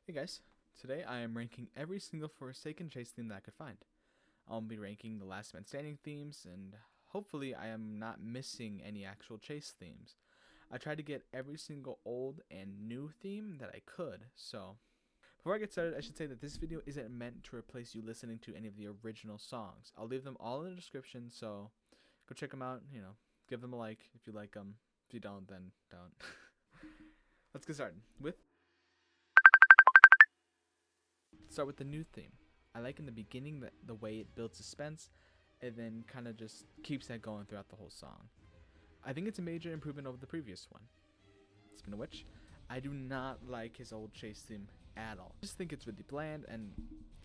Hey guys, today I am ranking every single Forsaken Chase theme that I could find. I'll be ranking the Last Man Standing themes, and hopefully I am not missing any actual Chase themes. I tried to get every single old and new theme that I could, so before I get started, I should say that this video isn't meant to replace you listening to any of the original songs. I'll leave them all in the description, so go check them out, give them a like if you like them. If you don't, then don't. Let's get started with start with the new theme. I like in the beginning the way it builds suspense and then kind of just keeps that going throughout the whole song. I think it's a major improvement over the previous one. Speaking of which, I do not like his old Chase theme at all. I just think it's really bland and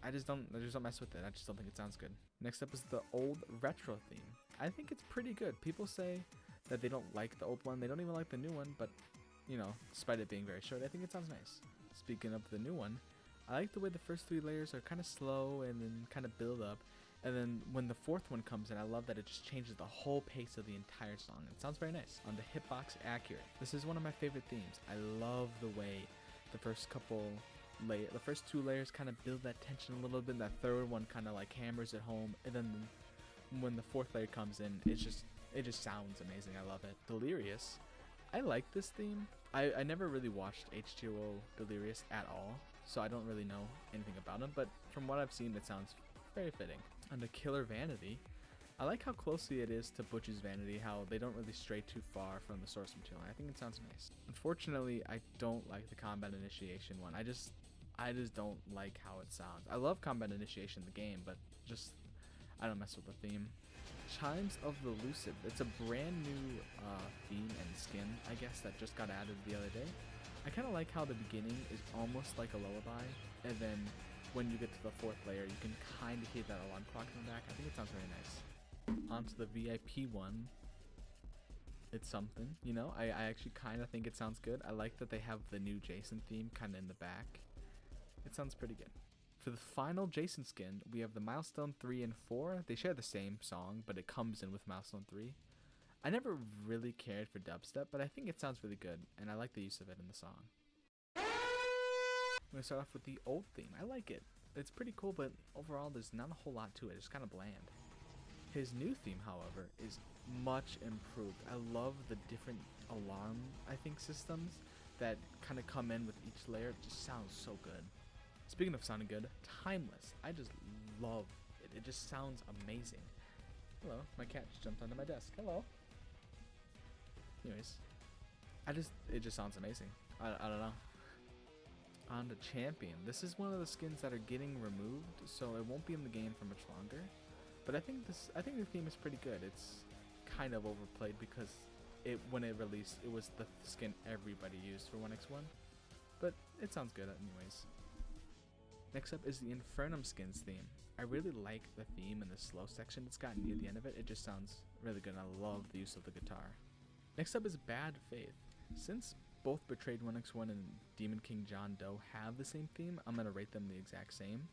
I just don't mess with it. I just don't think it sounds good. Next up is the old retro theme. I think it's pretty good. People say that they don't like the old one. They don't even like the new one, but despite it being very short, I think it sounds nice. Speaking of the new one, I like the way the first three layers are kind of slow and then kind of build up. And then when the fourth one comes in, I love that it just changes the whole pace of the entire song. It sounds very nice. On the Hitbox Accurate, this is one of my favorite themes. I love the way the first two layers kind of build that tension a little bit. That third one kind of like hammers it home. And then when the fourth layer comes in, it just sounds amazing. I love it. Delirious. I like this theme. I never really watched H2O Delirious at all, so I don't really know anything about him, but from what I've seen, it sounds very fitting. On the Killer Vanity, I like how closely it is to Butch's Vanity, how they don't really stray too far from the source material. I think it sounds nice. Unfortunately, I don't like the Combat Initiation one. I just don't like how it sounds. I love Combat Initiation, the game, but just I don't mess with the theme. Chimes of the Lucid. It's a brand new theme and skin, I guess, that just got added the other day. I kind of like how the beginning is almost like a lullaby, and then when you get to the fourth layer, you can kind of hear that alarm clock in the back. I think it sounds very nice. Onto the VIP one. It's something, I actually kind of think it sounds good. I like that they have the new Jason theme kind of in the back. It sounds pretty good. For the final Jason skin, we have the Milestone 3 and 4. They share the same song, but it comes in with Milestone 3. I never really cared for dubstep, but I think it sounds really good, and I like the use of it in the song. I'm going to start off with the old theme. I like it. It's pretty cool, but overall there's not a whole lot to it. It's kind of bland. His new theme, however, is much improved. I love the different alarm, systems that kind of come in with each layer. It just sounds so good. Speaking of sounding good, Timeless. I just love it. It just sounds amazing. Hello, my cat just jumped onto my desk. Hello. Anyways, it just sounds amazing. I don't know. On the Champion. This is one of the skins that are getting removed, so it won't be in the game for much longer. But I think the theme is pretty good. It's kind of overplayed because when it released, it was the skin everybody used for 1x1. But it sounds good anyways. Next up is the Infernum skins theme. I really like the theme and the slow section it's got near the end of it. It just sounds really good, and I love the use of the guitar. Next up is Bad Faith. Since both Betrayed 1x1 and Demon King John Doe have the same theme, I'm going to rate them the exact same.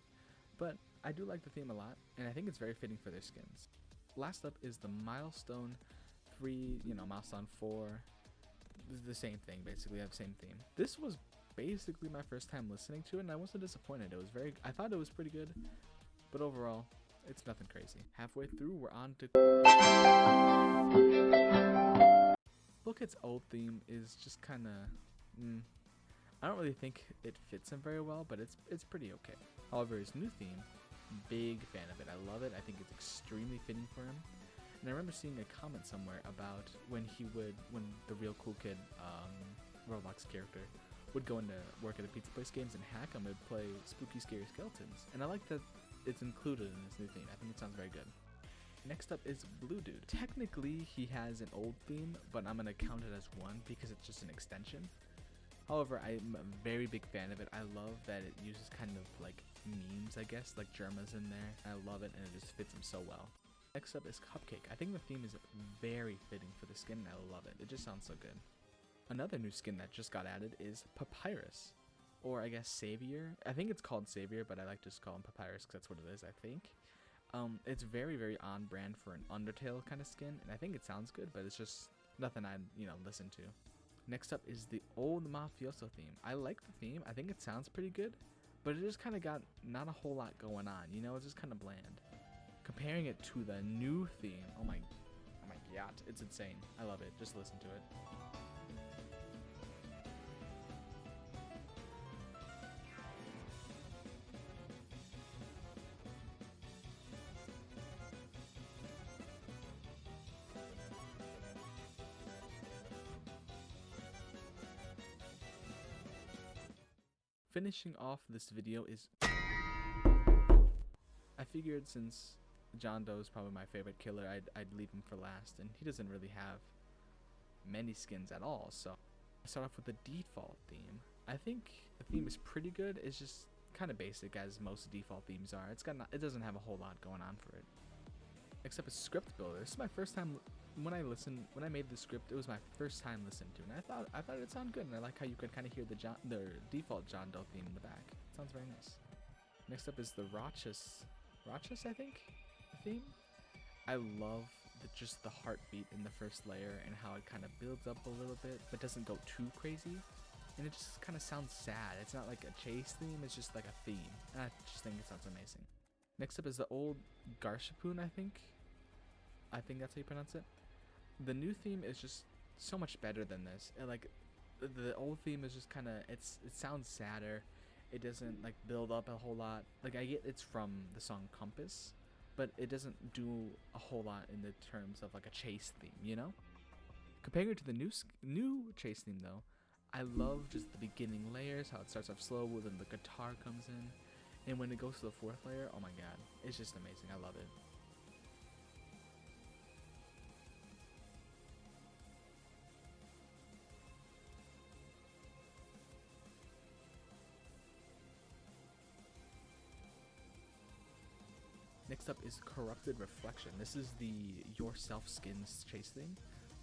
But I do like the theme a lot, and I think it's very fitting for their skins. Last up is the Milestone 3, Milestone 4. The same thing, basically, have the same theme. This was basically my first time listening to it, and I wasn't disappointed. I thought it was pretty good, but overall, it's nothing crazy. Halfway through, we're on to Bookhead's old theme is just kind of, I don't really think it fits him very well, but it's pretty okay. However, his new theme, big fan of it. I love it. I think it's extremely fitting for him. And I remember seeing a comment somewhere about when the Real Cool Kid Roblox character would go into work at a pizza place games and hack them and play Spooky Scary Skeletons. And I like that it's included in this new theme. I think it sounds very good. Next up is Blue Dude. Technically, he has an old theme, but I'm going to count it as one because it's just an extension. However, I'm a very big fan of it. I love that it uses kind of like memes, I guess, like Germa's in there. I love it, and it just fits him so well. Next up is Cupcake. I think the theme is very fitting for the skin, and I love it. It just sounds so good. Another new skin that just got added is Papyrus, or I guess Savior. I think it's called Savior, but I like to just call him Papyrus because that's what it is, I think. It's very, very on brand for an Undertale kind of skin, and I think it sounds good, but it's just nothing I'd, listen to. Next up is the old Mafioso theme. I like the theme. I think it sounds pretty good, but it just kind of got not a whole lot going on. You know, it's just kind of bland. Comparing it to the new theme, oh my god, it's insane. I love it. Just listen to it. Finishing off this video is, I figured since John Doe is probably my favorite killer, I'd leave him for last, and he doesn't really have many skins at all. So I start off with the default theme. I think the theme is pretty good. It's just kind of basic, as most default themes are. It doesn't have a whole lot going on for it. Except it's Script Builder. This is my first time when I made the script. It was my first time listening to it, and I thought it sounded good, and I like how you could kind of hear the default John Doe theme in the back. It sounds very nice. Next up is the Rachis, I think, theme. I love just the heartbeat in the first layer and how it kind of builds up a little bit, but doesn't go too crazy, and it just kind of sounds sad. It's not like a chase theme; it's just like a theme, and I just think it sounds amazing. Next up is the old Garchipun, I think that's how you pronounce it. The new theme is just so much better than this. And like the old theme is just kind of, it sounds sadder. It doesn't like build up a whole lot. Like I get it's from the song Compass, but it doesn't do a whole lot in the terms of like a chase theme, you know? Comparing it to the new chase theme though, I love just the beginning layers, how it starts off slow, then the guitar comes in, and when it goes to the fourth layer, oh my god, it's just amazing. I love it. Next up is Corrupted Reflection. This is the Yourself skins chase theme.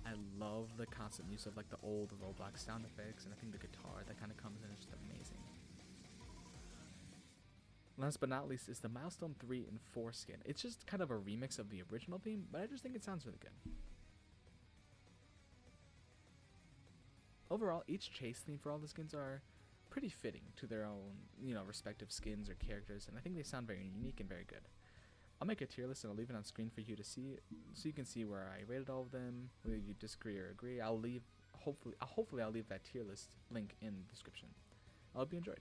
I love the constant use of like the old Roblox sound effects, and I think the guitar that kind of comes in is just amazing. Last but not least is the Milestone 3 and 4 skin. It's just kind of a remix of the original theme, but I just think it sounds really good. Overall, each chase theme for all the skins are pretty fitting to their own, respective skins or characters, and I think they sound very unique and very good. I'll make a tier list and I'll leave it on screen for you to see, so you can see where I rated all of them, whether you disagree or agree. Hopefully I'll leave that tier list link in the description. I hope you enjoyed.